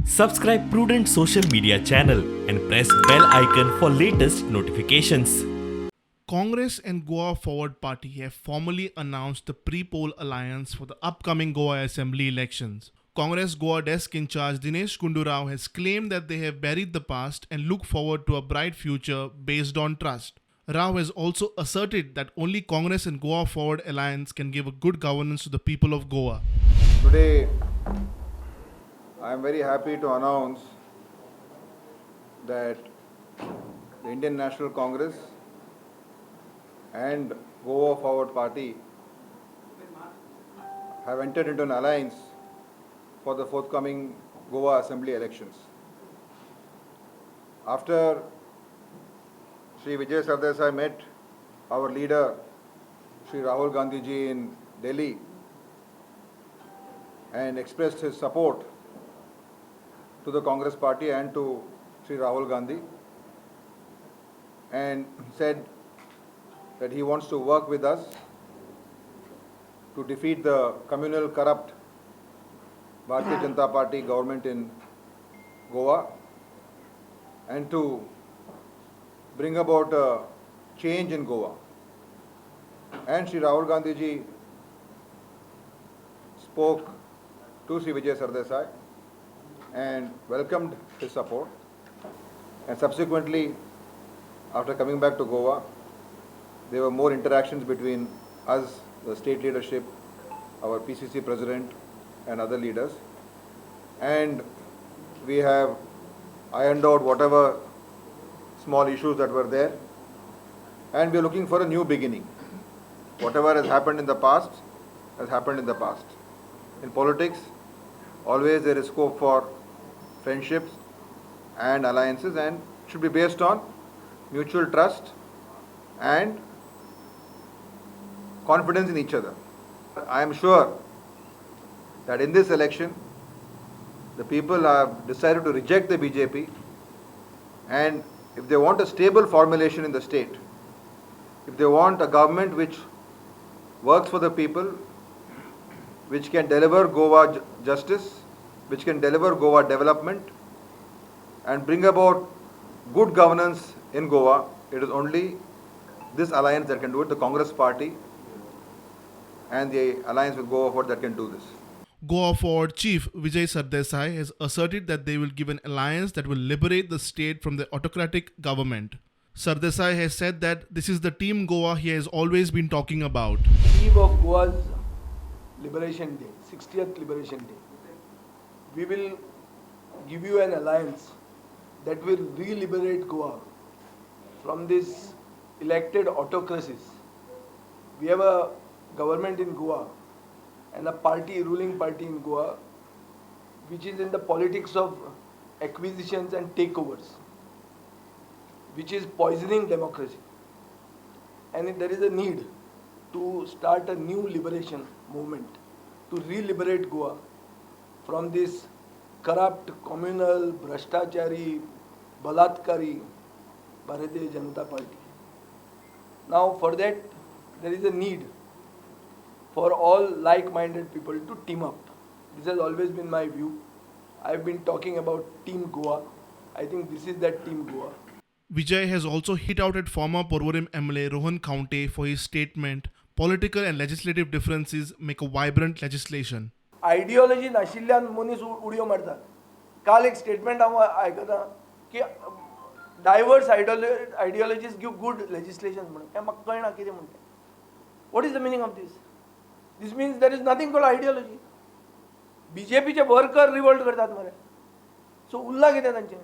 Subscribe Prudent social media channel and press bell icon for latest notifications. Congress and Goa Forward Party have formally announced the pre-poll alliance for the upcoming Goa Assembly elections. Congress Goa Desk in charge Dinesh Gundu Rao has claimed that they have buried the past and look forward to a bright future based on trust. Rao has also asserted that only Congress and Goa Forward alliance can give a good governance to the people of Goa. Today, I am very happy to announce that the Indian National Congress and Goa Forward Party have entered into an alliance for the forthcoming Goa Assembly elections. After Shri Vijay Sardesai met our leader, Shri Rahul Gandhi ji in Delhi and expressed his support to the Congress party and to Shri Rahul Gandhi, and said that he wants to work with us to defeat the communal corrupt Bharatiya Janata Party government in Goa and to bring about a change in Goa. And Shri Rahul Gandhi ji spoke to Shri Vijay Sardesai and welcomed his support. And subsequently, after coming back to Goa, there were more interactions between us, the state leadership, our PCC president and other leaders. And we have ironed out whatever small issues that were there. And we are looking for a new beginning. Whatever has happened in the past has happened in the past. In politics, always there is scope for friendships and alliances, and should be based on mutual trust and confidence in each other. I am sure that in this election, the people have decided to reject the BJP, and if they want a stable formulation in the state, if they want a government which works for the people, which can deliver Goa justice, which can deliver Goa development and bring about good governance in Goa, it is only this alliance that can do it, the Congress party and the alliance with Goa Forward that can do this. Goa Forward Chief Vijay Sardesai has asserted that they will give an alliance that will liberate the state from the autocratic government. Sardesai has said that this is the Team Goa he has always been talking about. Eve of Goa's Liberation Day, 60th Liberation Day, we will give you an alliance that will re-liberate Goa from these elected autocracies. We have a government in Goa and a party, ruling party in Goa, which is in the politics of acquisitions and takeovers, which is poisoning democracy. And there is a need to start a new liberation movement to re-liberate Goa from this corrupt, communal, bhrashtachari, balatkari Bharatiya Janata Party. Now for that, there is a need for all like-minded people to team up. This has always been my view. I've been talking about Team Goa. I think this is that Team Goa. Vijay has also hit out at former Porvorim MLA Rohan Kaunte for his statement, political and legislative differences make a vibrant legislation. Ideology नाशिल्ल्यान मनीस उडयो मारतात. काल एक statement हांव आयकता की diverse ideologies give good legislation म्हणून. हें म्हाका कळना कितें म्हणटा. What is the meaning of this? This means there is nothing called ideology. बीजेपीचे वर्कर रिवोल्ट करतात मरे. सो उरला कितें तांचें?